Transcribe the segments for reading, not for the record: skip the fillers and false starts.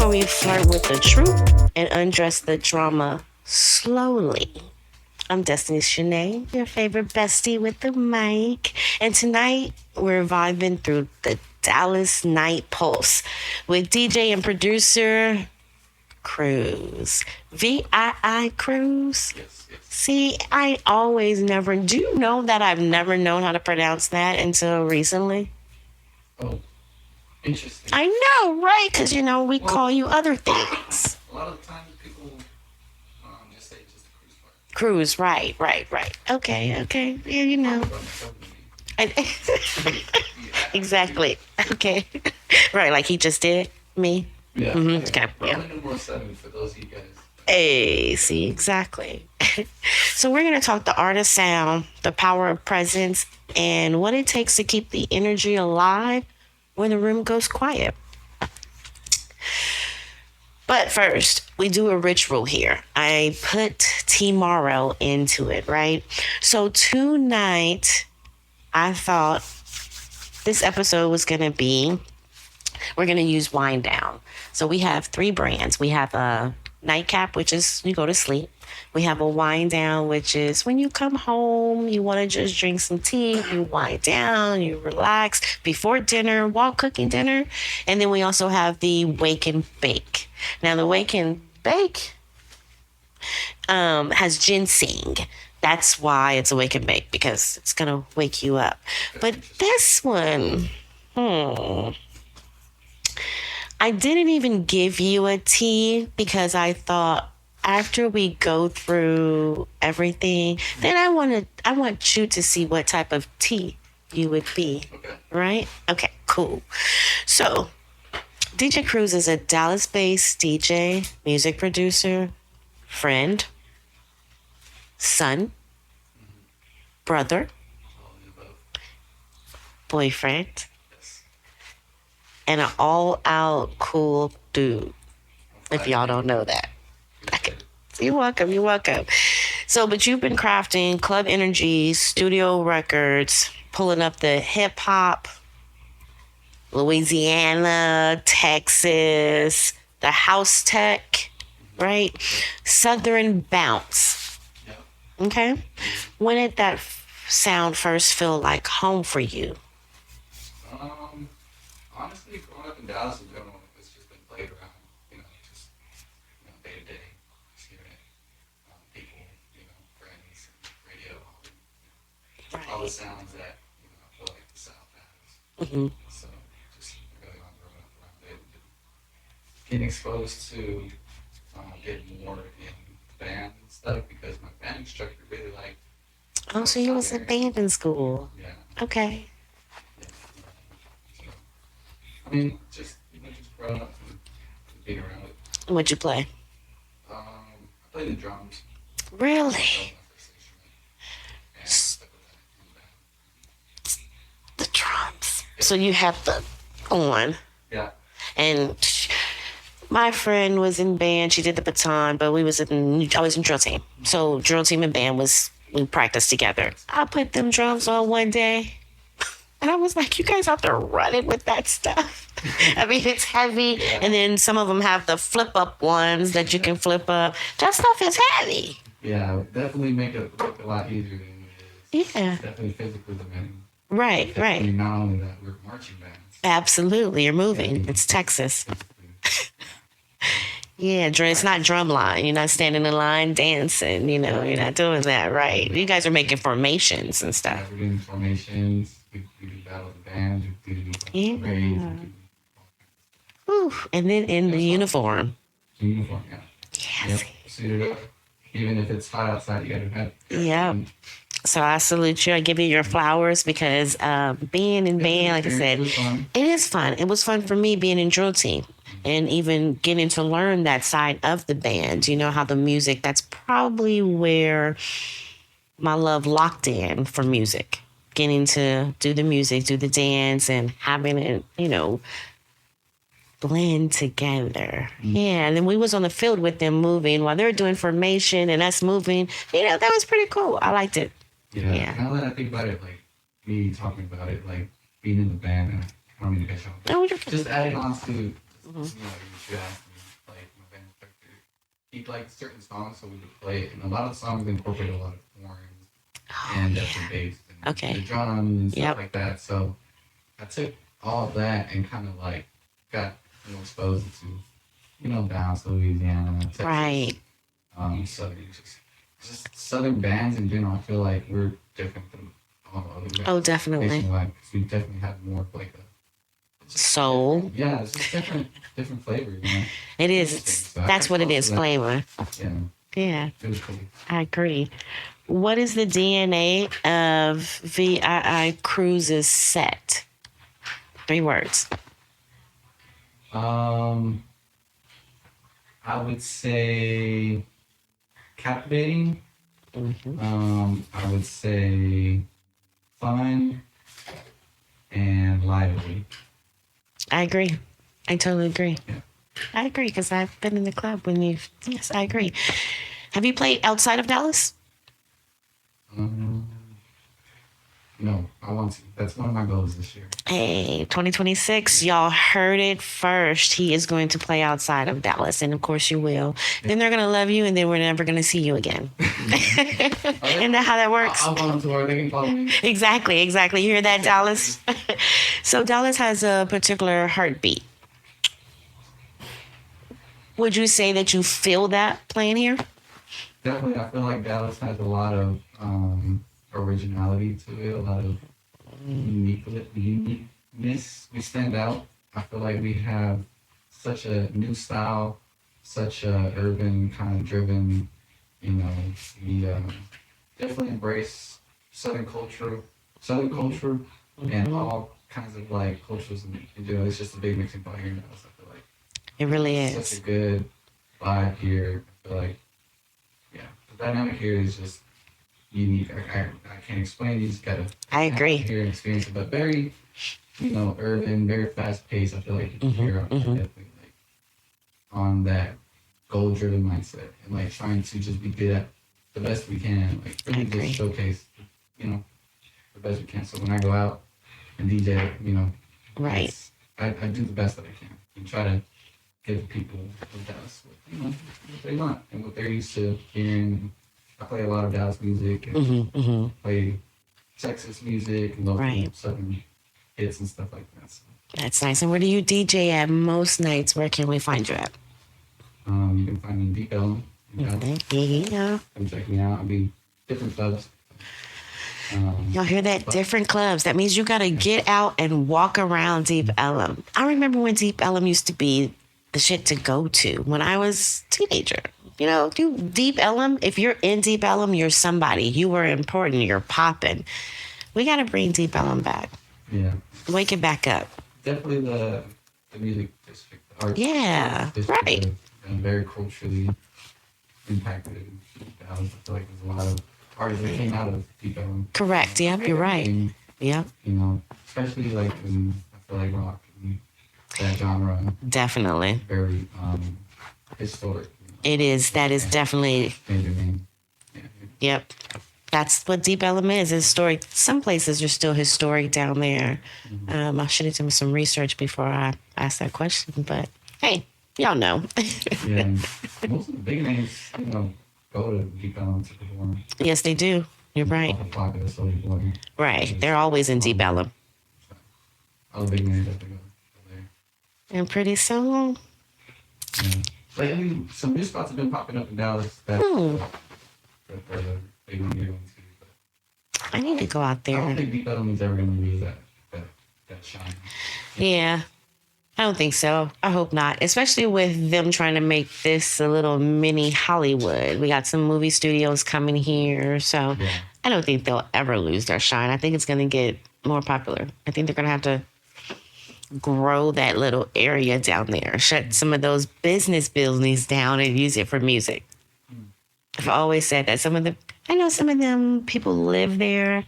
where we flirt with the truth and undress the drama slowly. I'm DestinyShanee, your favorite bestie with the mic. And tonight we're vibing through the Dallas Night Pulse with DJ and producer Cruise. VII Cruise. See, I always never, do you know that I've never known how to pronounce that until recently? Oh, interesting. I know, right? Because, we call you other things. A lot of times people just say just the cruise part. Cruise, right. Okay. Yeah. Exactly. Okay. Right, like he just did me. Yeah. Mm-hmm. Okay. Yeah. Roman numeral 7 for those of you guys. Hey, see, exactly. So we're going to talk the art of sound, the power of presence, and what it takes to keep the energy alive when the room goes quiet. But first, we do a ritual here. I put Tea-Morrow into it, right? So tonight, I thought this episode was going to be, we're going to use wind down. So we have 3 brands. We have a nightcap, which is you go to sleep. We have a wind down, which is when you come home, you want to just drink some tea, you wind down, you relax before dinner, while cooking dinner. And then we also have the wake and bake. Now, the wake and bake has ginseng. That's why it's a wake and bake, because it's going to wake you up. But this one, I didn't even give you a tea because I thought after we go through everything, then I want you to see what type of tea you would be. Okay. Right? Okay, cool. So, DJ Cruise is a Dallas-based DJ, music producer, friend, son, brother, boyfriend, and an all-out cool dude, if y'all don't know that. Okay. You're welcome. So, but you've been crafting club energy, studio records, pulling up the hip-hop, Louisiana, Texas, the house tech, right? Southern bounce. Okay? When did that sound first feel like home for you? Honestly, growing up in Dallas in general, it's just been played around, just day to day, just hearing it, people, friends, radio, all the sounds that I feel like the South has. Mm-hmm. So just really on growing up around it, getting exposed to getting more in band and stuff because my band instructor really liked. Oh, so you was in band in school? Yeah. Okay. I mean, just growing up and being around it. What'd you play? I played the drums. Really? That was my first instrument. The drums. So you have the on. Yeah. And my friend was in band. She did the baton, but I was in drill team. So drill team and band we practiced together. I put them drums on one day. And I was like, you guys out there running with that stuff? I mean, it's heavy. Yeah. And then some of them have the flip up ones that you can flip up. That stuff is heavy. Yeah, definitely make it look a lot easier than it is. Yeah. It's definitely physically demanding. Right. Not only that, we're marching bands. Absolutely. You're moving. It's Texas. Yeah, it's not drumline. You're not standing in line dancing. You're not doing that, right? You guys are making formations and stuff. Yeah, we're doing formations. We do battle of the bands. We do parades. Ooh, and then in the uniform. The uniform, yeah. Yes. Yep. Suited up. Even if it's hot outside, you gotta have it. Yep. So I salute you. I give you your flowers because being in band, like I said, it is fun. It was fun for me being in drill team and even getting to learn that side of the band. How the music, that's probably where my love locked in for music. Getting to do the music, do the dance, and having it, blend together. Yeah, and then we was on the field with them moving while they were doing formation and us moving. That was pretty cool. I liked it. Yeah. Now that I think about it, like me talking about it, like being in the band, and I don't mean to get you off. Oh, you're good. Just adding on to, you should ask me, he liked certain songs, so we would play it. And a lot of the songs incorporate a lot of horns Oh and definitely yeah. bass and the Okay. drums and stuff Yep. like that. So I took all of that and kind of like got exposed to down to Louisiana, Texas, Right. southern just southern bands in general. I feel like we're different than all the other Oh, bands definitely. nationwide because we definitely have more of like a it's just Soul. different. Yeah, it's just different flavor. It It's interesting. is. So I That's kept what it close to is. that. Flavor. Yeah, Yeah, it was cool. I agree. What is the DNA of VII Cruise's set? 3 words. Um, I would say captivating. Hmm. I would say fun and lively. I agree. I totally agree. Yeah. I agree because I've been in the club when you've. Yes, I agree. Have you played outside of Dallas? Um, no, I want to. That's one of my goals this year. Hey, 2026, y'all heard it first. He is going to play outside of Dallas, and of course you will. Then they're gonna love you, and then we're never gonna see you again. Isn't that how that works? I'll volunteer. They can follow me. Exactly, exactly. You hear that, Dallas? So Dallas has a particular heartbeat. Would you say that you feel that playing here? Definitely, I feel like Dallas has a lot of originality to it, a lot of uniqueness. We stand out. I feel like we have such a new style, such a urban kind of driven. We definitely embrace Southern culture, and Hmm. all kinds of like cultures. It's just a big mixing pot here in Dallas. I feel like It really such a is. good vibe here. I feel like yeah, the dynamic here is just unique. I can't explain it. You just gotta I have to agree. hear and experience it. But very, urban, very fast paced. I feel like you can Hmm. hear Hmm. definitely like on that goal driven mindset and like trying to just be good at the best we can. Like I really just agree. showcase, you know, the best we can. So when I go out and DJ, Right. it's I do the best that I can and try to give people of Dallas what they want and what they're used to hearing. I play a lot of Dallas music and Hmm. Hmm. play Texas music and local Right. southern hits and stuff like that. So, That's nice. And where do you DJ at most nights? Where can we find you at? you can find me in Deep Ellum in Dallas. Yeah. Come check me out. I'll be different clubs. Y'all hear that? But Different clubs. That means you got to get out and walk around Deep Ellum. I remember when Deep Ellum used to be the shit to go to when I was a teenager. You Deep Ellum, if you're in Deep Ellum, you're somebody. You were important. You're popping. We got to bring Deep Ellum back. yeah, Wake it back up. definitely the music district, the arts Yeah, district, right. very culturally impacted Dallas. I feel like there's a lot of artists that came out of Deep Ellum. Correct. Yep, you're right. And, Yep, especially like in I feel like rock and that genre, definitely. very historic. It is. That is And definitely, major name. Yeah, yep. That's what Deep Ellum is. It's historic. Some places are still historic down there. I should have done some research before I asked that question, but hey, y'all know. yeah. And most of the big names, go to Deep Ellum to perform. Yes, they do. You're right. Off the clock of the Soulja Boy. Right. They're always in Deep Ellum. All the big names that they go there. And pretty soon, Yeah. Lately, some new spots have been popping up in Dallas that hmm, that they want to go into. But I need to go out I don't there. think Deep Ellum is ever going to lose that shine. Yeah, I don't think so. I hope not, especially with them trying to make this a little mini Hollywood. We got some movie studios coming here. So Yeah. I don't think they'll ever lose their shine. I think it's going to get more popular. I think they're going to have to grow that little area down there, shut some of those business buildings down and use it for music. I've always said that I know some of them people live there.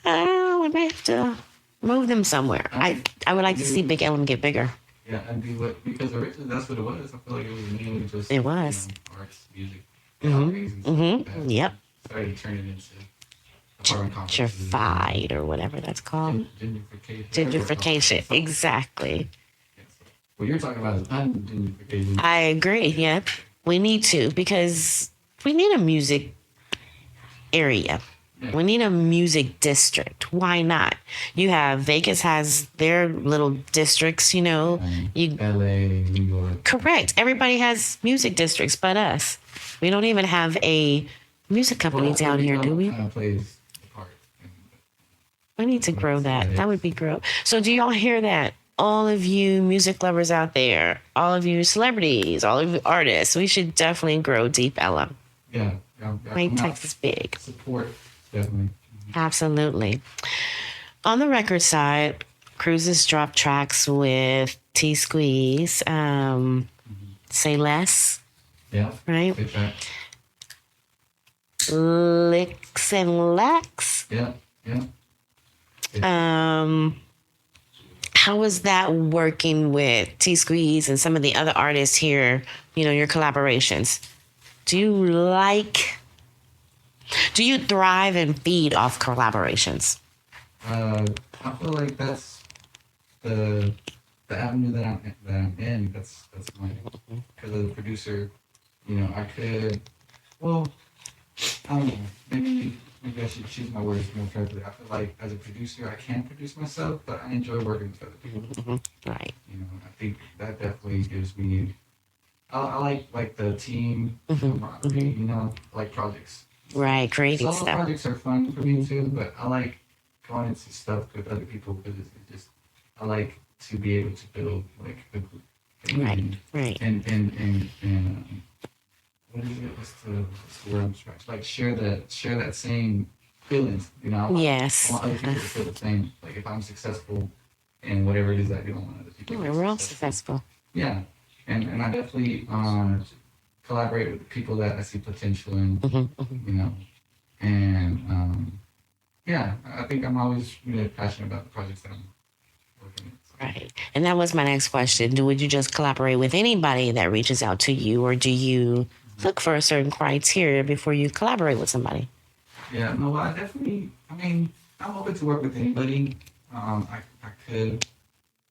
We may have to move them somewhere. I would like to see Big Ellum get bigger. Yeah, and because originally that's what it was. I feel like it was mainly just It was. arts, music, galleries, and stuff like that. Yep. Started turning into apartment complexes. Gentrified or whatever that's called. Gentrification. Gentrification. Exactly. Yeah, so what you're talking about is ungentrification. I agree. Yep. We need to because we need a music area. Yeah. We need a music district. Why not? You have Vegas has their little districts, you know. You LA, New York. correct. Everybody has music districts but us. We don't even have a music company down here, do we? Kind of plays a part. We need to grow that. That would be grow. So do y'all hear that? All of you music lovers out there, all of you celebrities, all of you artists, we should definitely grow Deep Ella. Yeah. Make Texas big. Support, definitely. Absolutely. On the record side, Cruises dropped tracks with T-Sqizz, Say Less, Yeah. right? Big track. Licks and Lacks. Yeah. Yeah. How was that working with T-Sqizz and some of the other artists here, you know, your collaborations? Do you thrive and feed off collaborations? I feel like that's the avenue that I'm in. That's my, because as a producer, you know, I could, well, I don't know, maybe I should choose my words more carefully. I feel like as a producer, I can produce myself, but I enjoy working with other people. Right. You know, I think that definitely gives me. I like the team, you know, like projects. Right, creating Solo stuff. projects are fun for me too, but I like going into stuff with other people because it's just I like to be able to build like a group. Right. And what is it? What's the word I'm trying? Like share that same feelings. You know. Yes. I want other people to feel the same. Like if I'm successful in whatever it is that I do, I want other people. We're all successful. Yeah, and I definitely collaborate with people that I see potential in. You know, and yeah, I think I'm always really passionate about the projects that I'm working with. Right. And that was my next question. Would you just collaborate with anybody that reaches out to you, or do you look for a certain criteria before you collaborate with somebody? Yeah, no, I mean, I'm open to work with anybody. I could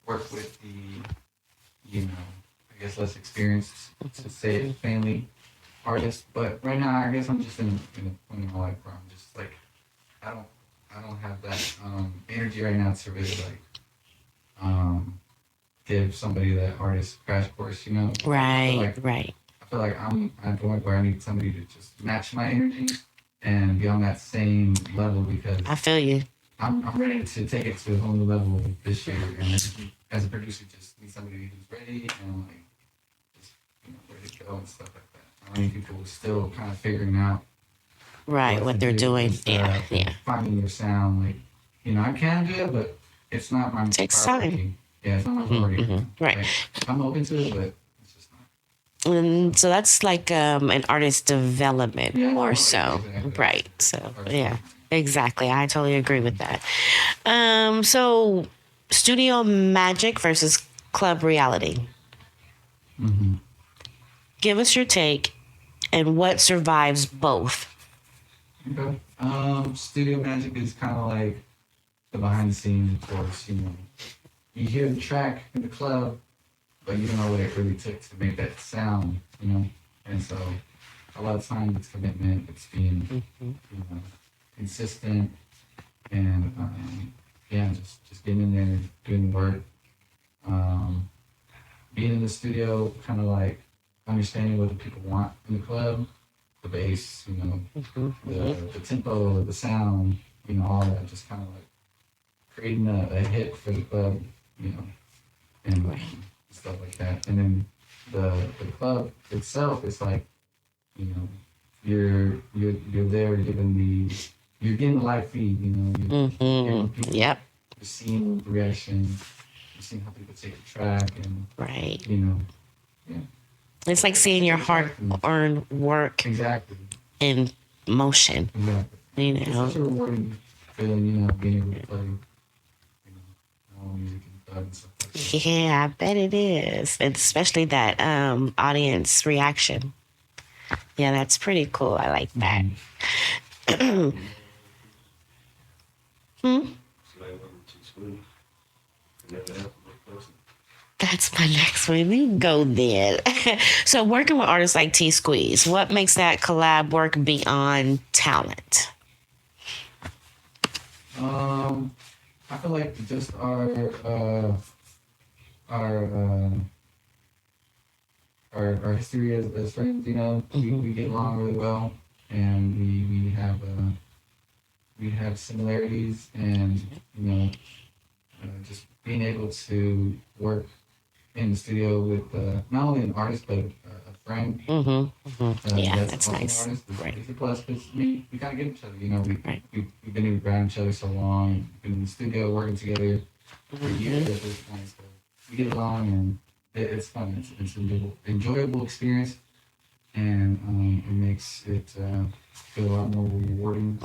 work with you know, I guess less experienced, to say it, family artists. But right now, I guess I'm just in a point in my life where I'm just like, I don't have that energy right now to really like give somebody that artist crash course, you know? Right. I feel like I'm at a point where I need somebody to just match my energy and be on that same level because I feel you. I'm ready to take it to a whole new level this year. And as a producer, just need somebody who's ready and like just, you know, ready to go and stuff like that. I mean, people are still kind of figuring out Right, what they're doing. Yeah. finding their sound. Like, you know, I can do it, but it's not my Takes priority. time. Yeah, it's not my priority. Right. Like, I'm open to it, but it's just not. And so that's like an artist development more so. Exactly. Right. So, yeah, exactly. I totally agree with that. So studio magic versus club reality. Give us your take and what survives both. Okay. Studio magic is kind of like the behind the scenes, of course. You know, you hear the track in the club, but you don't know what it really took to make that sound. You know, and so a lot of times it's commitment, it's being, you know, consistent, and yeah, just getting in there, doing the work. Being in the studio, kind of like understanding what the people want in the club, the bass, you know, the tempo, the sound, you know, all that, just kind of like creating a hit for the club, you know, and stuff like that. And then the club itself is like, you know, you're there you're getting the live feed, you know, you're hearing people, Yep. you're seeing the reaction, you're seeing how people take the track, and Right. you know, yeah. It's like seeing your hard-earned work Exactly. in motion. Exactly. You It's know. such a rewarding feeling, you know, being able to play, you know, all music in the club and stuff like that. Yeah, I bet it is. And especially that audience reaction. Yeah, that's pretty cool. I like that. That's my next one. You go then. So working with artists like T-Sqizz, what makes that collab work beyond talent? I feel like just our our history as friends, we get along really well, and we have similarities, and just being able to work in the studio with not only an artist but a friend Yeah, that's that's also an nice. artist Right, is a plus because we kind of get each other. right. We've been around each other so long, been in the studio working together for years at this point, so we get along and it's fun. It's an enjoyable experience, and it makes it feel a lot more rewarding.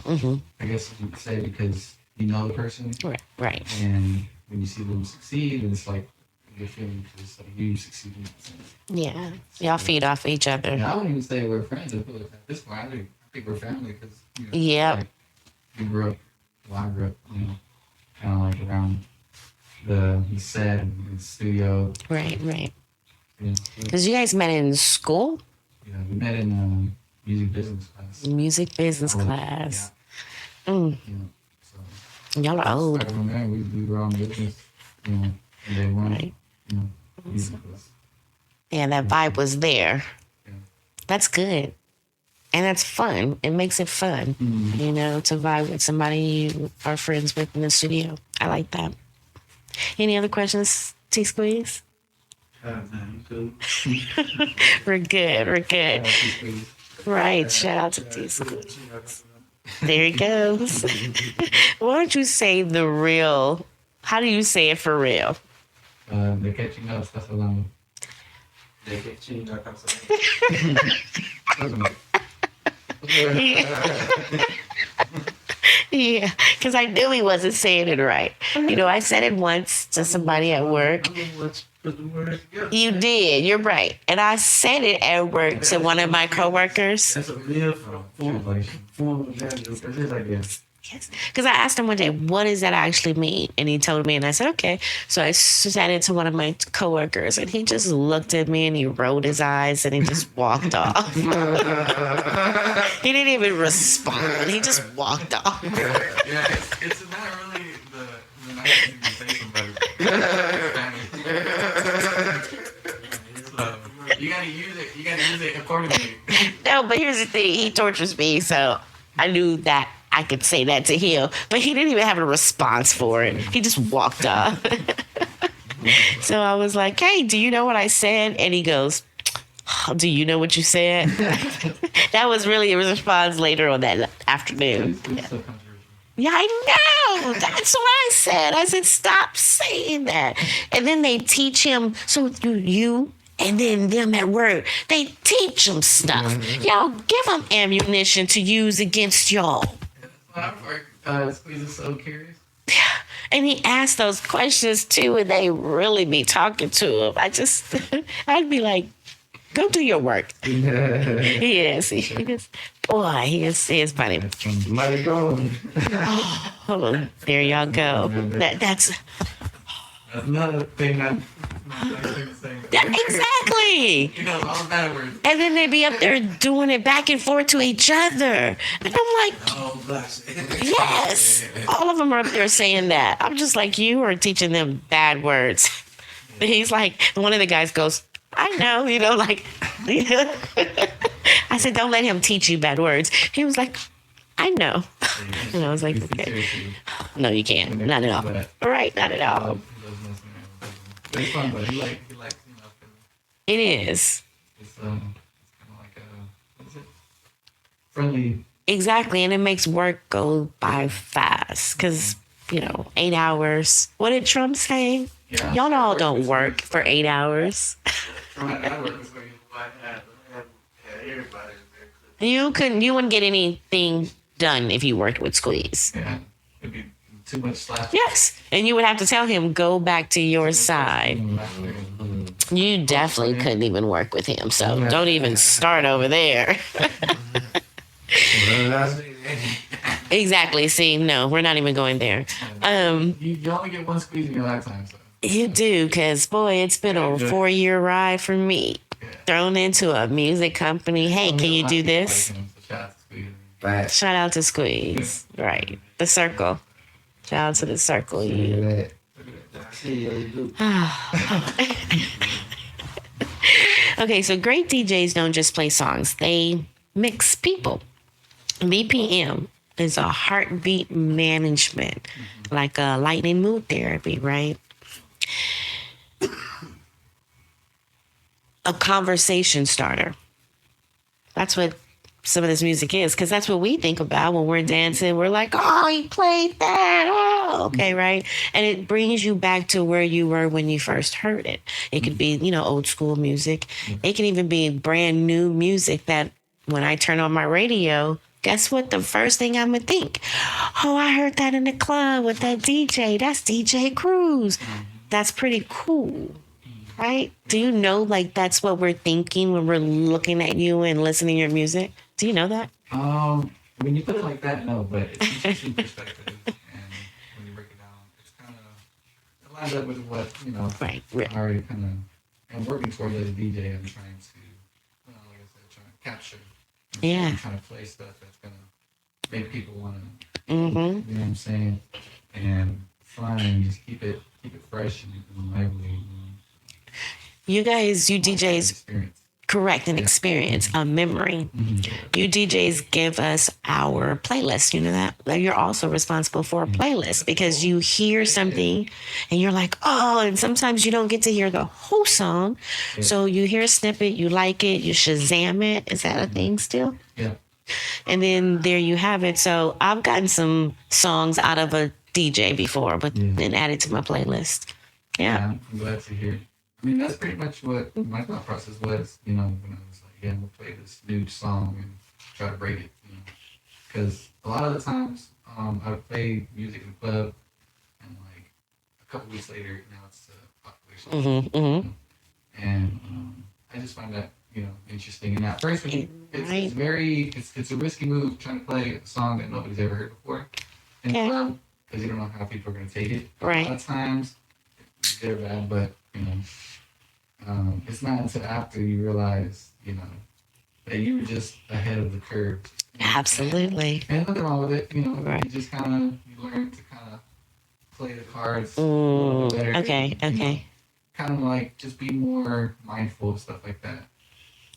I guess you could say because you know the person, Right, right. and when you see them succeed, and it's like a good feeling because like you succeeding. Yeah, y'all feed off each other. I wouldn't even say we're friends. I feel like at this point, I think we're family because Yep. like we grew up. Well, I grew up, kind of like around the set and the studio. Right, right. Yeah, Because you guys met in school, we met in music business class. music business Oh, class. yeah, Mm, so y'all are old, started from there. We were on business, and day one, right? you know, music was, Yeah, that vibe was there. yeah. That's good. And that's fun. It makes it fun, to vibe with somebody you are friends with in the studio. I like that. Any other questions, T-Sqizz? Man, you We're good. We're good. cool. Right. Shout out to T-Sqizz. There he goes. Why don't you say the real? How do you say it for real? They're catching up. That's what I'm. They're catching up. Yeah, because I knew he wasn't saying it right. I said it once to somebody at work. You did. You're right. And I said it at work to one of my coworkers. That's a real form of Daniel. That's his idea. Yes. Because I asked him one day, what does that actually mean? And he told me, and I said, okay. So I said it to one of my coworkers, and he just looked at me and he rolled his eyes and he just walked off. He didn't even respond. He just walked off. Yeah, it's not really the nice thing to say somebody. You gotta use it. You gotta use it accordingly. No, but here's the thing. He tortures me, so I knew that I could say that to him. But he didn't even have a response for it. He just walked off. So I was like, hey, do you know what I said? And he goes, oh, do you know what you said? That was really a response later on that afternoon. Yeah, I know. That's what I said. I said, stop saying that. And then they teach him. So you and then them at work, they teach them stuff. Y'all give them ammunition to use against y'all. Sqizz is so curious. And he asked those questions too, and they really be talking to him. I'd be like, go do your work. He is. Boy, he is funny. Mighty go. Oh, there y'all go. That's Another thing exactly. You know, all bad words. And then they be up there doing it back and forth to each other. And I'm like, Oh, bless. yes. All of them are up there saying that. I'm just like, you are teaching them bad words. And he's like, one of the guys goes, I know, like, I said, don't let him teach you bad words. He was like, I know. And I was like, okay. No, you can't. Not at all. Right, not at all. It's fun, but he likes, It is. it's kind of like what is it? Friendly. Exactly. And it makes work go by fast because, 8 hours. What did Trump say? Yeah. Y'all all don't work for 8 hours. You wouldn't get anything done if you worked with Squeeze. Yeah, it'd be too much slack. Yes. And you would have to tell him, go back to your side. You definitely couldn't even work with him. So don't even start over there. Exactly. See, no, we're not even going there. You only get one squeeze in your lifetime, so. You do, because boy, it's been a 4-year ride for me. Yeah. Thrown into a music company. Hey, can you do this? But Shout out to Sqizz. Right. The circle. Shout out to the circle. Yeah. Okay, so great DJs don't just play songs, they mix people. BPM is a heartbeat management, like a lightning mood therapy, right? A conversation starter. That's what some of this music is, because that's what we think about when we're dancing. We're like, oh, he played that. Oh, okay, right? And it brings you back to where you were when you first heard it. It could be, old school music. It can even be brand new music that when I turn on my radio, guess what? The first thing I'm going to think, oh, I heard that in the club with that DJ. That's DJ Cruise. That's pretty cool. Right? Do you know, like, that's what we're thinking when we're looking at you and listening to your music? Do you know that? When you put it like that, no, but it's interesting perspective. And when you break it down, it's kind of, it lines up with what, Right. I already kind of am working toward as a DJ. I'm trying to, like I said, trying to capture. I'm trying to play stuff that's going to make people want to, you know what I'm saying? And fun, and just keep it fresh and lively. You guys, you DJs, correct, an experience, a memory. You DJs give us our playlist. You know that? You're also responsible for a playlist because you hear something and you're like, oh, and sometimes you don't get to hear the whole song. So you hear a snippet, you like it, you Shazam it. Is that a thing still? Yeah. And then there you have it. So I've gotten some songs out of a DJ before, but then added to my playlist. Yeah. I'm glad to hear. I mean, that's pretty much what my thought process was, when I was like, yeah, we'll play this new song and try to break it, Because a lot of the times, I would play music in the club, and like a couple weeks later, now it's a popular song. And I just find that, interesting. And at first, it's a risky move trying to play a song that nobody's ever heard before in the club, because you don't know how people are going to take it. Right. A lot of times, it's good or bad, but, it's not until after you realize, that you were just ahead of the curve. Absolutely. And nothing wrong with it, Right. You just you learn to kind of play the cards a little bit better. Okay. Kind of like just be more mindful of stuff like that.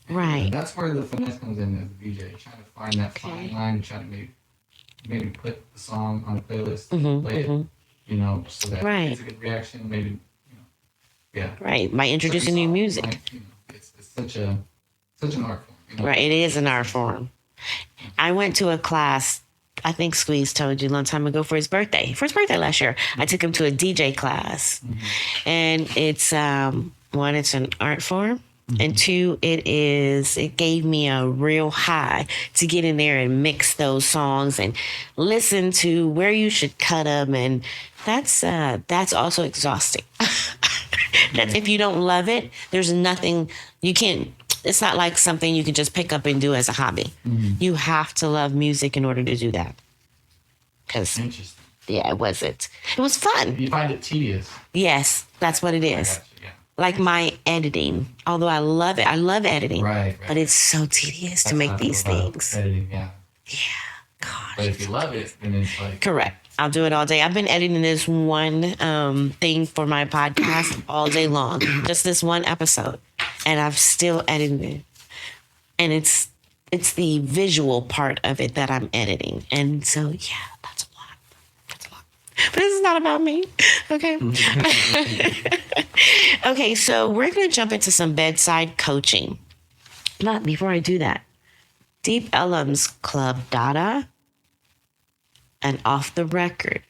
Right. And that's where the finesse comes in as a DJ, trying to find that fine line, trying to maybe put the song on a playlist, play it, so that it's a good reaction, maybe. Yeah. Right. By introducing new music. Like, it's such an art form. Right. It is an art form. I went to a class, I think Sqizz told you a long time ago for his birthday last year. I took him to a DJ class. And it's, one, it's an art form. And two, it gave me a real high to get in there and mix those songs and listen to where you should cut them. And that's also exhausting. That if you don't love it, there's nothing you can't. It's not like something you can just pick up and do as a hobby. You have to love music in order to do that. Because it wasn't. It was fun. You find it tedious. Yes, that's what it is. Like my editing, although I love it. I love editing. Right. But it's so tedious to make these things. Editing, yeah. Yeah. Gosh. But if you love it, then it's like. Correct. I'll do it all day. I've been editing this one thing for my podcast all day long. Just this one episode. And I've still edited it. And it's the visual part of it that I'm editing. And so, yeah, that's a lot. But this is not about me. Okay. Okay, so we're going to jump into some bedside coaching. But before I do that, Deep Ellum's Club Dada and Off the Record.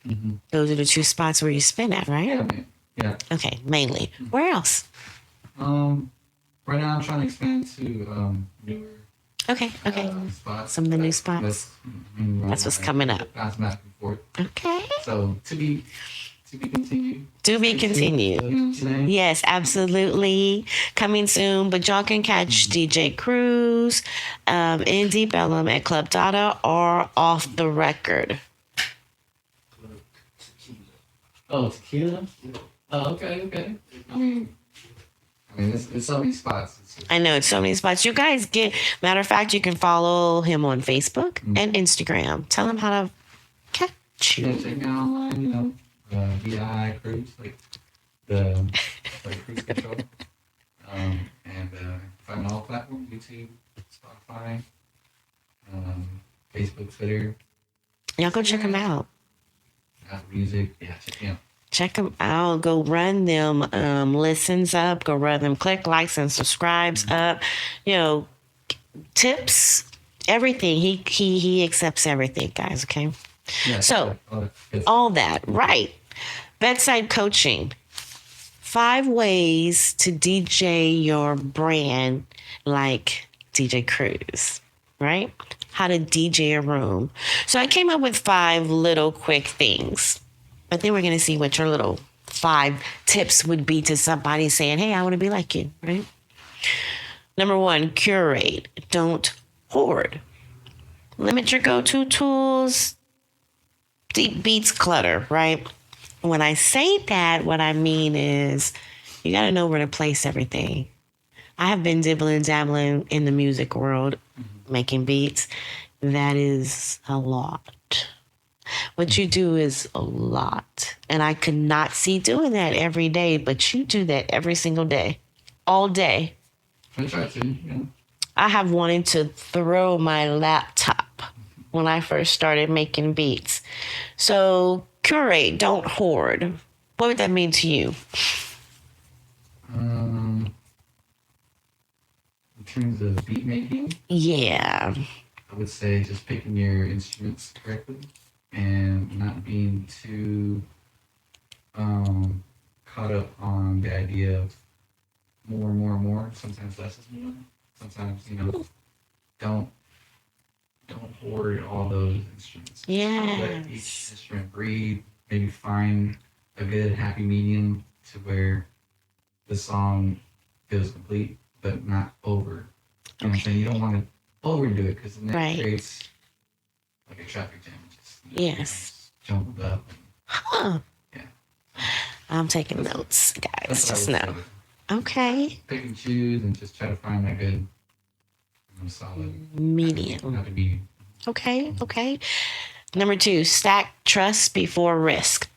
Those are the two spots where you spin at, right? Yeah. Okay, mainly. Where else? Right now I'm trying to expand to newer Okay. spots. Some of the new spots. That's what's coming up. Bounce back and forth. Okay. So to be continued. To be continued. Yes, absolutely. Coming soon, but y'all can catch DJ Cruise in Deep Ellum at Club Dada or Off the Record. Oh, Tequila? Oh, okay, okay. I mean, it's so many spots. It's just, I know it's so many spots. You guys get, matter of fact, you can follow him on Facebook and Instagram. Tell him how to catch yeah, you. check out, VI Cruise, like the cruise control. And find all platforms: YouTube, Spotify, Facebook, Twitter, Y'all go check him out. Apple Music. Yeah, check me out. Check them out. Go run them listens up. Go run them click likes and subscribes up. You know, tips, everything. He accepts everything, guys. Okay. Yeah, So yeah, all that right. Bedside coaching. 5 ways to DJ your brand like T-Sqizz, right? How to DJ a room. So I came up with 5 little quick things. But then we're going to see what your little 5 tips would be to somebody saying, hey, I want to be like you, right? Number 1, curate. Don't hoard. Limit your go-to tools. Deep beats clutter, right? When I say that, what I mean is you got to know where to place everything. I have been dibbling dabbling in the music world, making beats. That is a lot. What you do is a lot. And I could not see doing that every day, but you do that every single day, all day. I try to, I have wanted to throw my laptop when I first started making beats. So curate, don't hoard. What would that mean to you? In terms of beat making, Yeah. I would say just picking your instruments correctly and not being too caught up on the idea of more. Sometimes less is more. Sometimes, don't hoard all those instruments. Let each Yes. instrument breathe. Maybe find a good happy medium to where the song feels complete, but not over. You know what I'm saying? You don't want to overdo it because then that creates like a traffic jam. Just, Yes. Jump up. Huh. Yeah. I'm taking notes, guys. That's Just what I know. would say. Okay. Pick and choose and just try to find that good, solid Medium. happy medium. Okay. Number 2, stack trust before risk.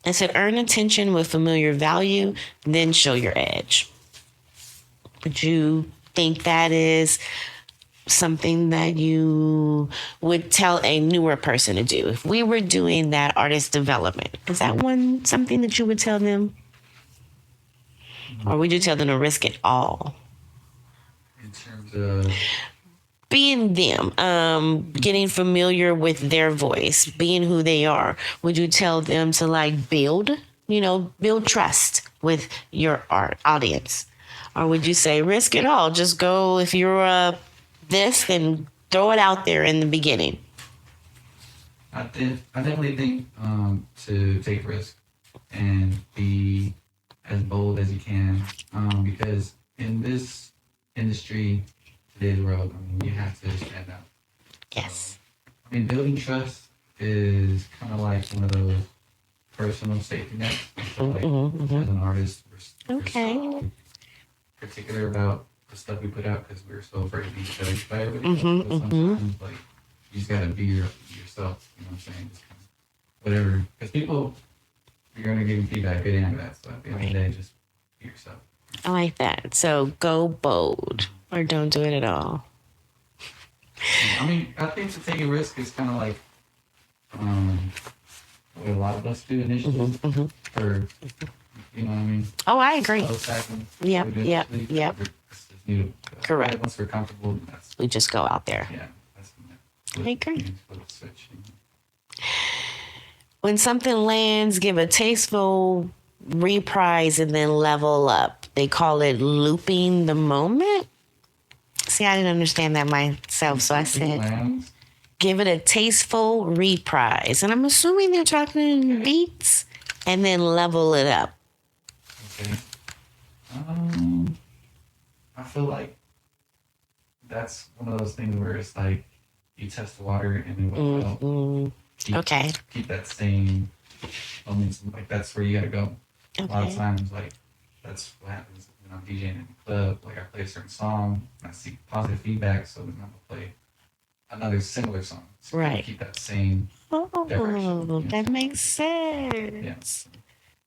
I said earn attention with familiar value, then show your edge. Would you think that is something that you would tell a newer person to do? If we were doing that artist development, is that something that you would tell them? Or would you tell them to risk it all? In terms of Being them, getting familiar with their voice, being who they are, would you tell them to build trust with your art audience? Or would you say risk it all? Just go, if you're this, then throw it out there in the beginning. I definitely think to take risk and be as bold as you can, because in this industry, today's world, you have to stand out. Yes. Building trust is kind of like one of those personal safety nets. So, as an artist, we're so particular about the stuff we put out because we're so afraid to be judged by everybody else. But sometimes, you just gotta be yourself. You know what I'm saying? Just kind of whatever, because people, you're gonna give you feedback, good and bad. So at the end of the day, just be yourself. I like that. So go bold or don't do it at all. I think to take a risk is kind of like what a lot of us do initially. Or, you know what I mean? Oh, I agree. Yep. Correct. Once we're comfortable, We just go out there. yeah. I agree. Switch. When something lands, give a tasteful reprise and then level up. They call it looping the moment. See, I didn't understand that myself, so I said, give it a tasteful reprise. And I'm assuming they're talking beats and then level it up. Okay. I feel like that's one of those things where it's like you test the water and then keep that same momentum. Like that's where you gotta go. A lot of Okay. times, like, that's what happens when I'm DJing in the club. Like, I play a certain song, and I see positive feedback, so then I'm gonna play another similar song to kind of Right. keep that same direction. You know Oh, what I'm that saying? makes Yeah. sense.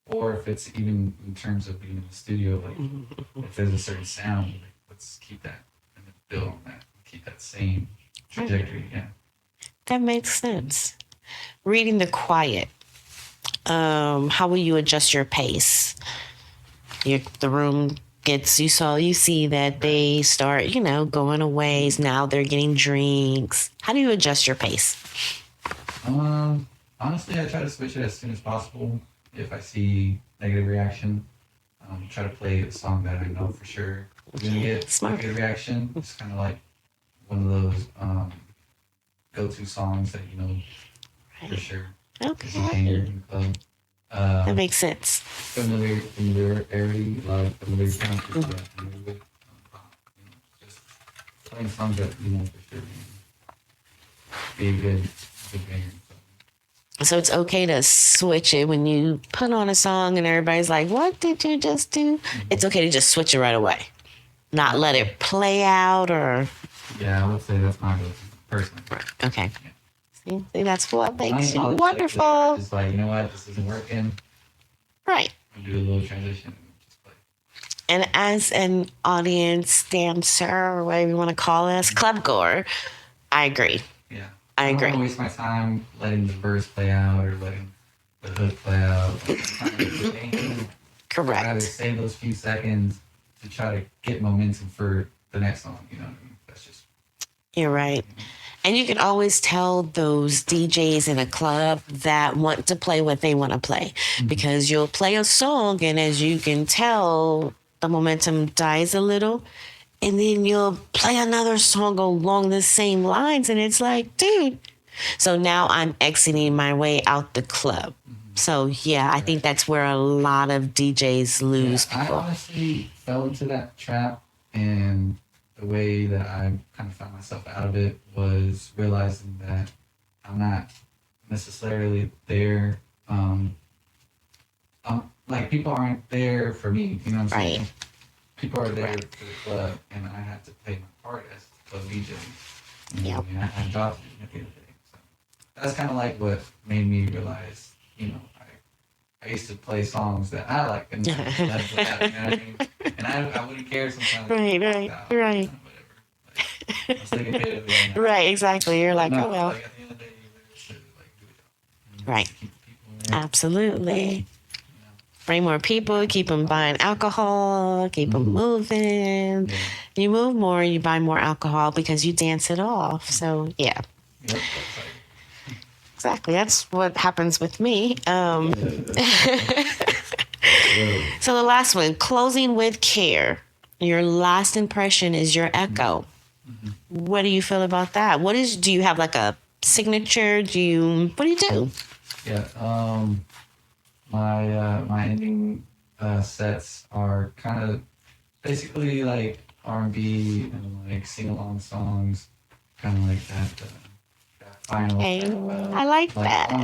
Or if it's even in terms of being in the studio, like if there's a certain sound, like, let's keep that and then build on that, keep that same trajectory. Yeah. That makes sense. Reading the quiet. How will you adjust your pace? The room gets you see that they start, going a ways. Now they're getting drinks. How do you adjust your pace? Honestly, I try to switch it as soon as possible. If I see negative reaction, try to play a song that I know for sure is gonna get Smart. negative reaction. It's kind of like one of those go-to songs that you know for sure. If you hang Okay. in the club. That makes sense. Familiarity, like familiar sounds, yeah, familiar with, just playing songs that you know for sure be a good banger. So it's okay to switch it when you put on a song and everybody's like, "What did you just do?" It's okay to just switch it right away, not let it play out or. Yeah, I would say that's my go-to personally. Okay. See, that's what I makes ain't you all wonderful. just like, you know what, this isn't working. Right. And do a little transition and just play. And as an audience dancer or whatever you want to call us, club goer, I agree. Yeah. I don't want to agree. waste my time letting the verse play out or letting the hook play out. I'm trying to get the thing. I'd rather Correct. save those few seconds to try to get momentum for the next song. You know what I mean? That's just. You're right. And you can always tell those DJs in a club that want to play what they want to play because you'll play a song, and as you can tell, the momentum dies a little. And then you'll play another song along the same lines, and it's like, dude. So now I'm exiting my way out the club. So yeah, I think that's where a lot of DJs lose I people. honestly fell into that trap, and the way that I kind of found myself out of it was realizing that I'm not necessarily there. Like people aren't there for me. You know what I'm saying? Right. People are there for the club, and I have to play my part as the club DJ. You know, Yep. what I mean, I dropped it at the end of the day. So that's kind of like what made me realize, you know, I used to play songs that I like, and that's what happened, you know what I mean? And I wouldn't care sometimes. Right, right. Whatever. Like, I'm still getting paid every day. Right, exactly. You're like, No, oh well. like at the end of the day, you're there to like do it. Right. Keep the people in there. Absolutely. Bring more people, keep them buying alcohol, keep them moving. Yeah. You move more, you buy more alcohol because you dance it off. So, yeah, Yep, that's like, exactly. That's what happens with me. So, the last one, closing with care. Your last impression is your echo. What do you feel about that? Do you have like a signature? What do you do? yeah. My ending sets are kind of basically like R&B and like sing along songs, kind of like that final. Hey, kind of, I like like that. I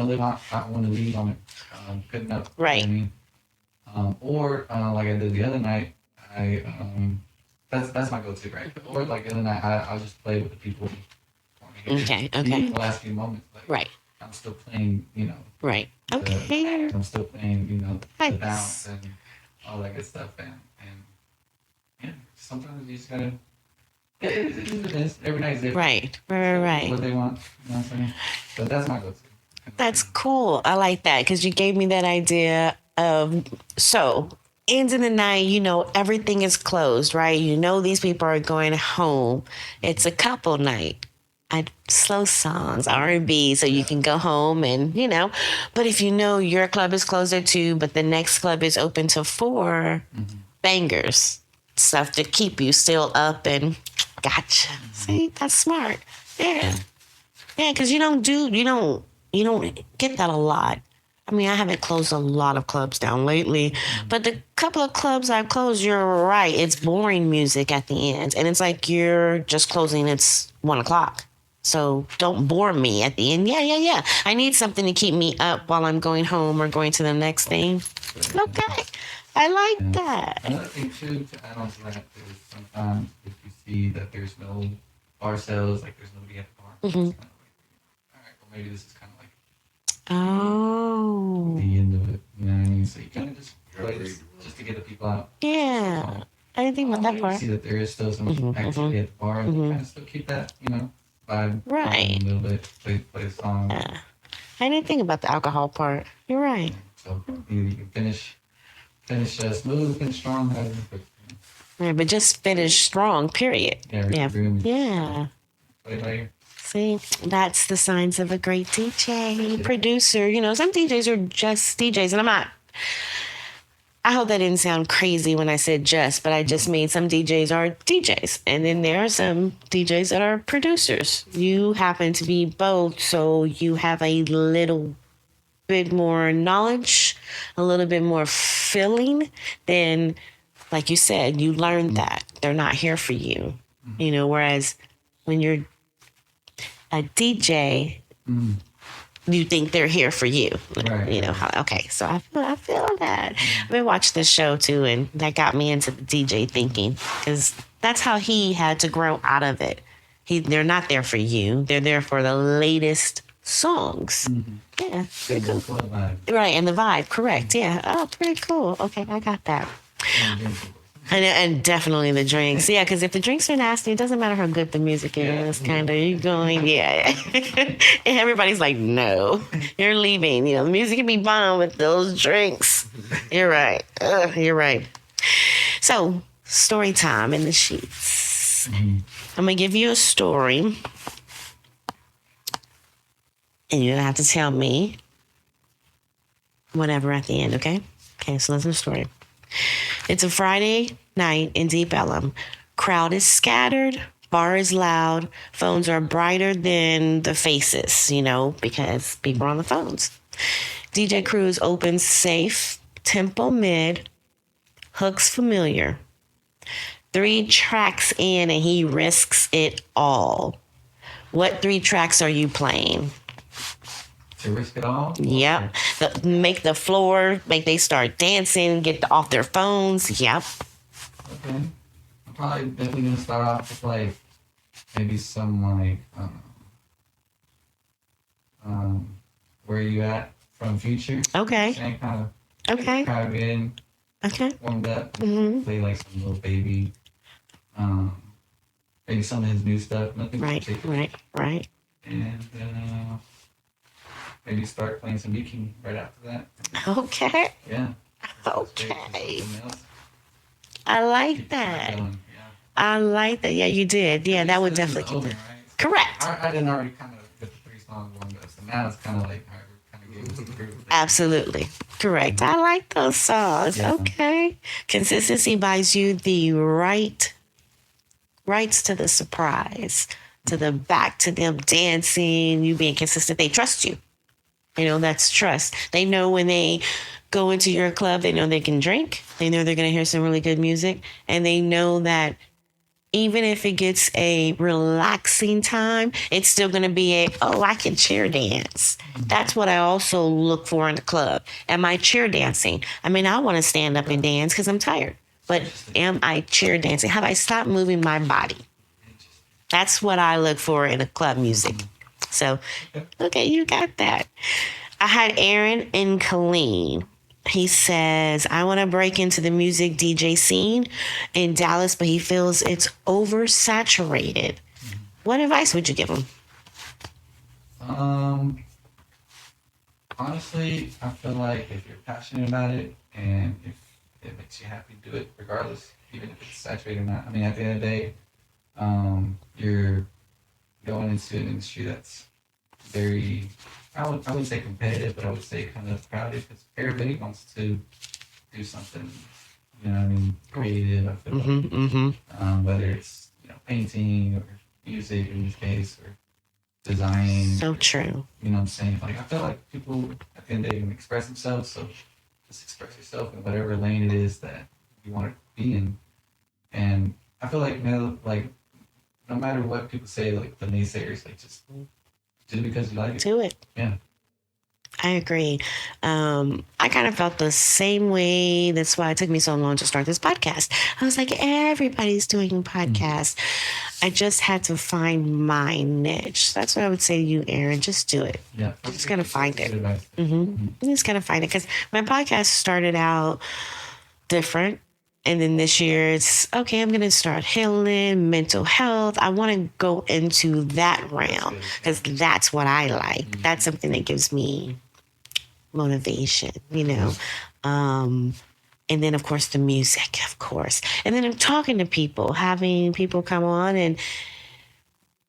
want to leave on it good enough. You know Right. what I mean? Or like I did the other night, I that's my go-to, right? Or like the other night, I'll just play with the people. Okay, The last few moments, like, Right. I'm still playing, you know. Right. Okay. I'm still playing, you know, Nice. the bounce and all that good stuff, and yeah, sometimes you just gotta. It just depends. Every night is different. Right. What they want, you know what I'm saying? So that's my go-to. That's cool. I like that because you gave me that idea of ends of the night, everything is closed, right? These people are going home. It's a couple night. I slow songs, R&B, so you can go home and, But if your club is closed at 2, but the next club is open till 4, bangers, stuff to keep you still up and gotcha. See, that's smart. Yeah. Yeah, because you don't get that a lot. I mean, I haven't closed a lot of clubs down lately, but the couple of clubs I've closed, you're right. It's boring music at the end. And it's like you're just closing, it's 1 o'clock. So don't bore me at the end. Yeah, yeah, yeah. I need something to keep me up while I'm going home or going to the next thing. Okay. I like Yeah. that. Another thing too to add on to that is sometimes if you see that there's no bar sales, like there's nobody at the bar, it's kind of like, all right, well maybe this is kind of like Oh. the end of it. You know what I mean? So you kind of just play this just to get the people out. Yeah. So, I didn't think about that you part. see that there is still some activity at the bar, and kind of still keep that, vibe Right. going a little bit. Play a song. Yeah. I didn't think about the alcohol part. You're right. So either you can finish smooth, finish strong, however, but Yeah, but just finish strong, period. Yeah. room, Yeah. play later. See, that's the signs of a great DJ, producer. Some DJs are just DJs, and I hope that didn't sound crazy when I said just, but I just mean some DJs are DJs. And then there are some DJs that are producers. You happen to be both, so you have a little bit more knowledge, a little bit more feeling. Then, like you said, you learned that they're not here for you. Whereas when you're a DJ, you think they're here for you. Right. Okay, so I feel that. I've been watching this show too, and that got me into the DJ thinking, because that's how he had to grow out of it. They're not there for you. They're there for the latest songs. Yeah, pretty cool. Right, and the vibe, correct. Yeah. Oh, pretty cool. Okay, I got that. And definitely the drinks. Yeah, because if the drinks are nasty, it doesn't matter how good the music is. Kind of, you're going, yeah. And everybody's like, no, you're leaving. The music can be bomb with those drinks. You're right. You're right. So, story time in the sheets. I'm going to give you a story. And you're going to have to tell me whatever at the end, okay? Okay, so listen to the story. It's a Friday night in Deep Ellum. Crowd is scattered, bar is loud, phones are brighter than the faces, because people are on the phones. DJ Cruise opens safe, tempo mid, hooks familiar. 3 tracks in and he risks it all. What 3 tracks are you playing? To risk it all? Yep. Make the floor, make they start dancing, get off their phones. Yep. Okay. I'm probably definitely gonna start off with like maybe some like where you at from Future. Okay. Same kind Okay. of in, Okay. warmed up. Play like some little baby. Maybe some of his new stuff. Nothing Right. particular. Right. And maybe start playing some King right after that. Okay. Yeah. Okay. Something else. I like Keep that. going, I like that. Yeah, you did. Yeah, that would This is definitely over, keep it. right? Correct. I didn't already kind of get the 3 songs warmed up, so now it's kind of like, all right, we're kind of getting to the groove. Absolutely. Correct. I like those songs. Yeah. Okay. Consistency buys you the rights to the surprise, to the back to them dancing, you being consistent. They trust you. That's trust. They know when they go into your club, they know they can drink. They know they're going to hear some really good music. And they know that even if it gets a relaxing time, it's still going to be I can chair dance. That's what I also look for in the club. Am I chair dancing? I mean, I want to stand up and dance because I'm tired. But am I chair dancing? Have I stopped moving my body? That's what I look for in a club music. So, okay, you got that. I had Aaron in Colleen. He says, I want to break into the music DJ scene in Dallas, but he feels it's oversaturated. What advice would you give him? Honestly, I feel like if you're passionate about it and if it makes you happy, do it regardless, even if it's saturated or not. I mean, at the end of the day, you're going into an industry that's very, I wouldn't say competitive, but I would say kind of crowded because everybody wants to do something, creative. I feel like, whether it's painting or music in this case or design. So true. You know what I'm saying? Like I feel like people at the end of the day can express themselves, so just express yourself in whatever lane it is that you want to be in. And I feel like no matter what people say, like the naysayers, like just do it because you like it. Do it. Yeah. I agree. I kind of felt the same way. That's why it took me so long to start this podcast. I was like, everybody's doing a podcast. I just had to find my niche. That's what I would say to you, Aaron. Just do it. Yeah. You're just going to find it. Good advice. You just got to find it. Because my podcast started out different. And then this year it's, okay, I'm going to start healing, mental health. I want to go into that realm because that's what I like. That's something that gives me motivation, you know. And then, of course, the music, of course. And then I'm talking to people, having people come on and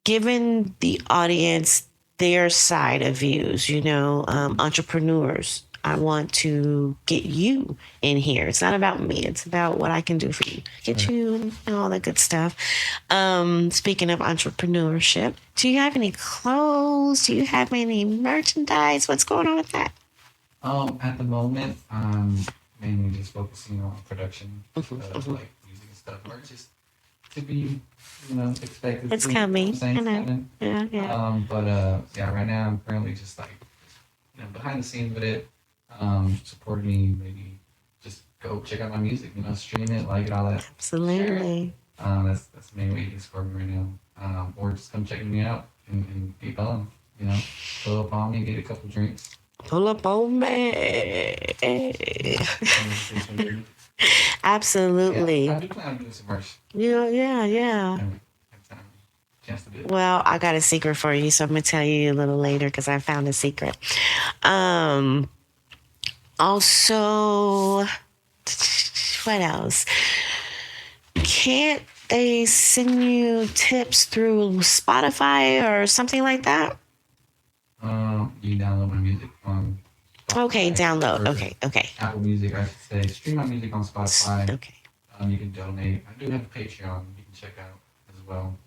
giving the audience their side of views, you know, entrepreneurs. I want to get you in here. It's not about me. It's about what I can do for you. Get you and all that good stuff. Speaking of entrepreneurship, do you have any clothes? Do you have any merchandise? What's going on with that? At the moment, mainly just focusing on production of like music and stuff, or just to be, expected. It's coming. I know. Yeah. Yeah, right now I'm currently just like, behind the scenes with it. Support me, maybe just go check out my music, stream it, like it, all that. Absolutely. That's the main way you can support me right now. Or just come check me out and be bum, pull up on me, get a couple drinks. Pull up on me. Absolutely. Yeah, I do plan on doing some merch. Yeah. Chance to do it. Well, I got a secret for you, so I'm gonna tell you a little later because I found a secret. Also, what else? Can't they send you tips through Spotify or something like that? You download my music on Spotify. Okay, download. Okay. Apple Music, I should say. Stream my music on Spotify. Okay. You can donate. I do have a Patreon you can check out as well.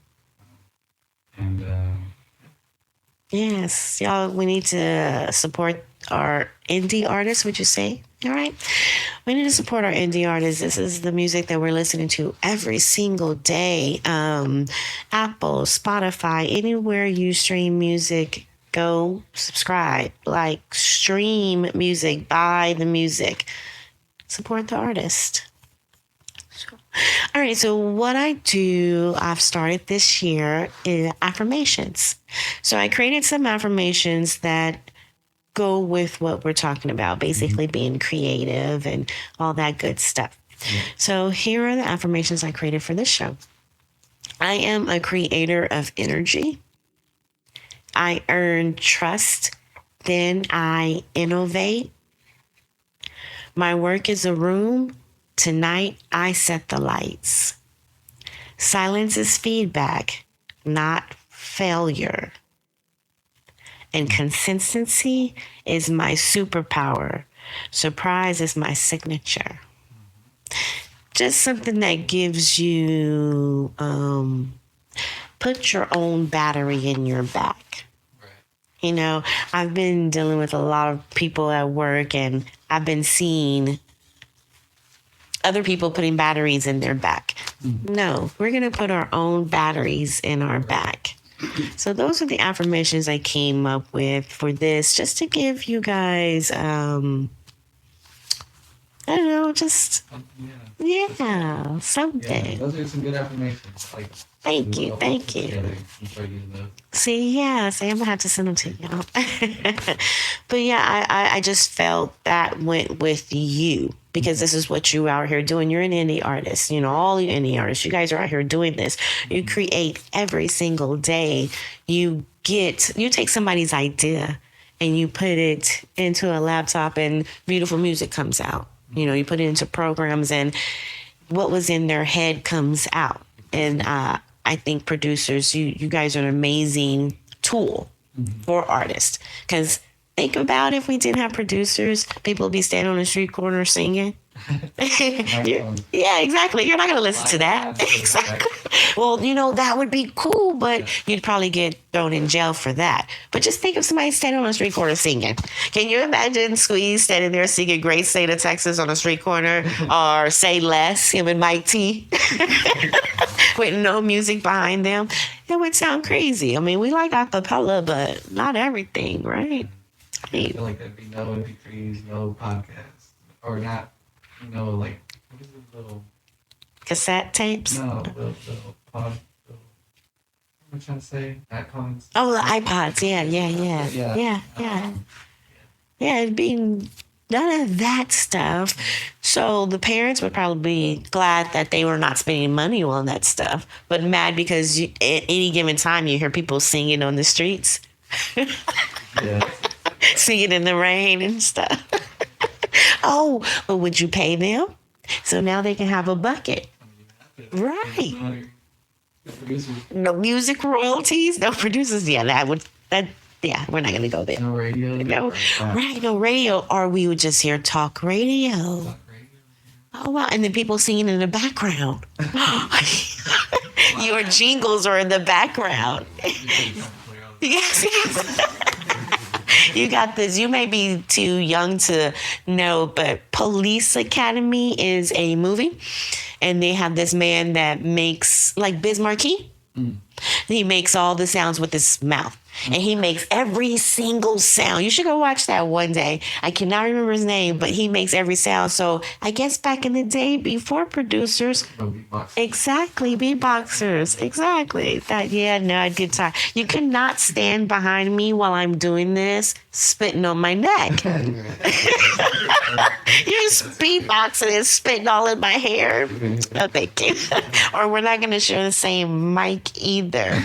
Yes, y'all, we need to support our indie artists, would you say? All right. We need to support our indie artists. This is the music that we're listening to every single day. Apple, Spotify, anywhere you stream music, go subscribe, stream music, buy the music, support the artist. All right, so what I've started this year is affirmations. So I created some affirmations that go with what we're talking about, basically being creative and all that good stuff. Yeah. So here are the affirmations I created for this show. I am a creator of energy. I earn trust, then I innovate. My work is a room. Tonight, I set the lights. Silence is feedback, not failure. And consistency is my superpower. Surprise is my signature. Just something that gives you, put your own battery in your back. Right. I've been dealing with a lot of people at work, and I've been seeing other people putting batteries in their back. No, we're going to put our own batteries in our back. So those are the affirmations I came up with for this, just to give you guys, I don't know, just, something. Yeah, those are some good affirmations. Thank you. See, I'm going to have to send them to y'all. But I just felt that went with you. Because this is what you out here doing. You're an indie artist. All you indie artists, you guys are out here doing this. You create every single day. You take somebody's idea and you put it into a laptop and beautiful music comes out. You put it into programs and what was in their head comes out. And I think producers, you guys are an amazing tool for artists. Because think about if we didn't have producers, people would be standing on the street corner singing. Yeah, exactly. You're not going to listen to that. Exactly. Well, that would be cool, but you'd probably get thrown in jail for that. But just think of somebody standing on the street corner singing. Can you imagine T-Sqizz standing there singing Great State of Texas on the street corner, or Say Less, him and Mike T? with no music behind them, it would sound crazy. I mean, we like acapella, but not everything, right? I feel like there'd be no MP3s, no podcasts, or not, like, what is the little... Cassette tapes? No, the pod... What am I trying to say? iPods? Oh, the iPods. Yeah, it'd be none of that stuff. So the parents would probably be glad that they were not spending money on that stuff, but mad because at any given time you hear people singing on the streets. Yeah. Singing in the rain and stuff. Oh, but would you pay them? So now they can have a bucket. Right. No music royalties, no producers. Yeah, we're not gonna go there. No radio. No, right, no radio. Or we would just hear talk radio. Oh wow, and then people singing in the background. Your jingles are in the background. Yes. You got this. You may be too young to know, but Police Academy is a movie. And they have this man that makes, like Biz Markie. He makes all the sounds with his mouth. And he makes every single sound. You should go watch that one day. I cannot remember his name, but he makes every sound. So I guess back in the day, before producers, exactly, beatboxers, exactly. I'd get tired. You cannot stand behind me while I'm doing this, spitting on my neck. You're beatboxing and spitting all in my hair. No, thank you. Or we're not going to share the same mic either.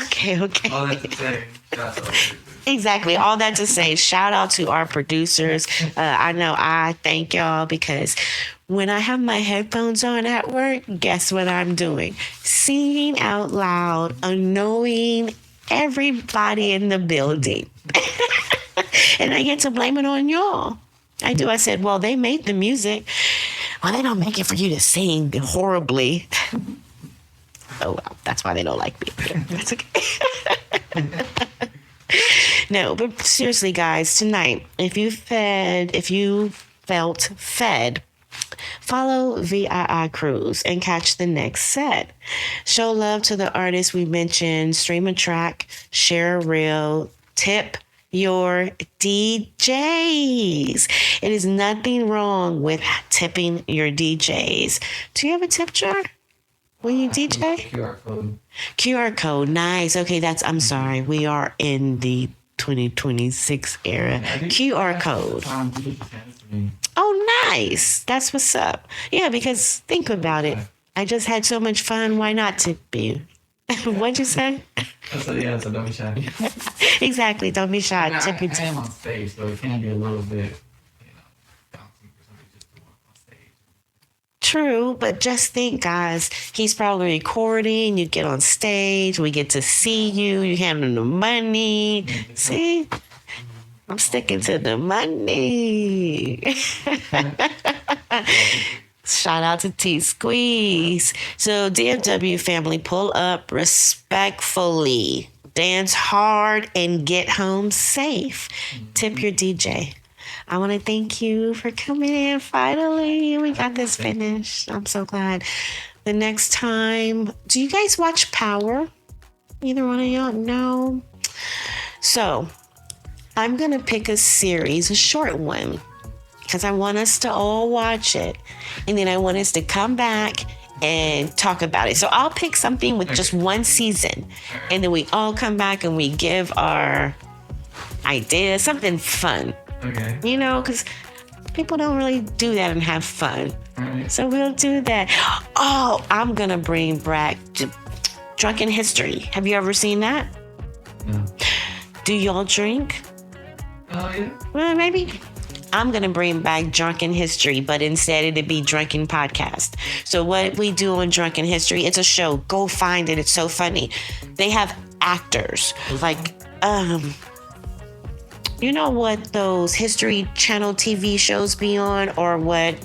Okay. All that to say, exactly. All that to say, shout out to our producers. I know I thank y'all because when I have my headphones on at work, guess what I'm doing? Singing out loud, annoying everybody in the building. And I get to blame it on y'all. I do. I said, well, they made the music. Well, they don't make it for you to sing horribly. Oh, well, that's why they don't like me. That's okay. No, but seriously, guys, tonight, if you felt fed, follow VII Cruise and catch the next set. Show love to the artists we mentioned. Stream a track, share a reel, tip your DJs. It is nothing wrong with tipping your DJs. Do you have a tip jar? When you DJ? QR code. QR code, nice. Okay, I'm sorry. We are in the 2026 era. QR code. Oh, nice. That's what's up. Yeah, because think about it. I just had so much fun. Why not tip you? What'd you say? So don't be shy. Exactly, don't be shy. I am on stage, so it can be a little bit, daunting for somebody just to walk on stage. True, but just think, guys, he's probably recording. You get on stage. We get to see you. You hand him the money. See? I'm sticking to the money. Shout out to T-Sqizz. So, DFW family, pull up respectfully. Dance hard and get home safe. Tip your DJ. I want to thank you for coming in. Finally, we got this finished. I'm so glad. The next time, do you guys watch Power? Either one of y'all? No. So, I'm going to pick a series, a short one, because I want us to all watch it. And then I want us to come back and talk about it. So I'll pick something with just one season. And then we all come back and we give our ideas, something fun. Okay. Because people don't really do that and have fun. Right. So we'll do that. Oh, I'm going to bring back Drunken History. Have you ever seen that? No. Do y'all drink? Oh, yeah. Well, maybe. I'm going to bring back Drunken History, but instead it'd be Drunken Podcast. So what we do on Drunken History, it's a show. Go find it. It's so funny. They have actors like, you know what those History Channel TV shows be on, or what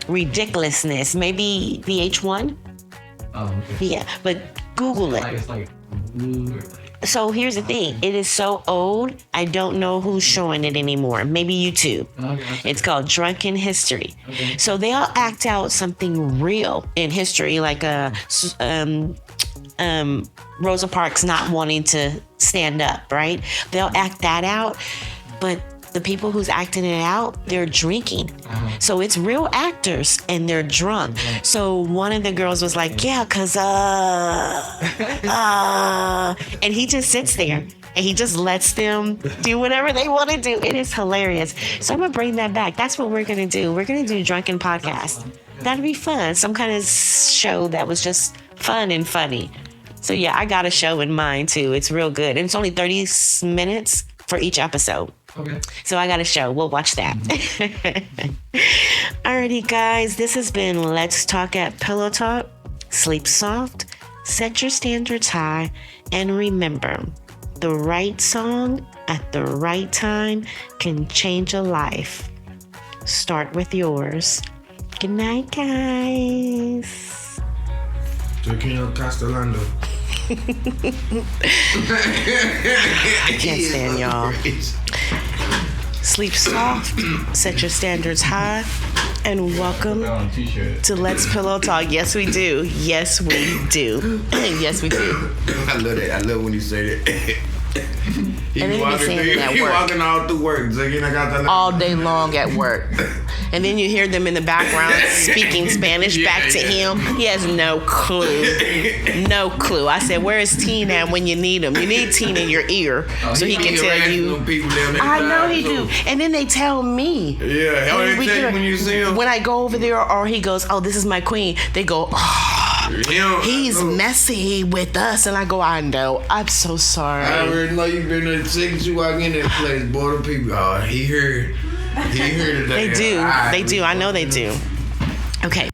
Ridiculousness, maybe VH1? Oh, okay. Yeah, but Google it. It's like blue or like... So here's the thing. It is so old, I don't know who's showing it anymore. Maybe YouTube. Okay. It's called Drunken History. Okay. So they'll act out something real in history, like Rosa Parks not wanting to stand up, right? They'll act that out, but the people who's acting it out, they're drinking. So it's real actors and they're drunk. So one of the girls was like, yeah, cause and he just sits there and he just lets them do whatever they want to do. It is hilarious. So I'm gonna bring that back. That's what we're gonna do. We're gonna do Drunken Podcast. That'd be fun. Some kind of show that was just fun and funny. So yeah, I got a show in mind too. It's real good. And it's only 30 minutes for each episode. Okay. So I got a show. We'll watch that. Alrighty, guys. This has been Let's Talk at Pillow Talk. Sleep soft, set your standards high, and remember, the right song at the right time can change a life. Start with yours. Good night, guys. Joaquino Castellano. I can't stand y'all. Sleep soft, set your standards high, and welcome On a t-shirt. to Let's Pillow Talk. Yes, we do. Yes, we do. Yes, we do. I love that. I love when you say that. He And then he be saying it at work. walking all through work. Joaquino Castellano. All day long at work. And then you hear them in the background speaking Spanish back to him. He has no clue. No clue. I said, where is Tina at when you need him? You need Tina in your ear so he can tell you. I know he do. And then they tell me. Yeah, how they tell you when you see him? When I go over there or he goes, oh, this is my queen. They go, oh, he's messy with us. And I go, I know. I'm so sorry. I already know you've been there since you walk in that place. Boy, the people, he heard. He heard it. They do. They do. I know they do. Okay.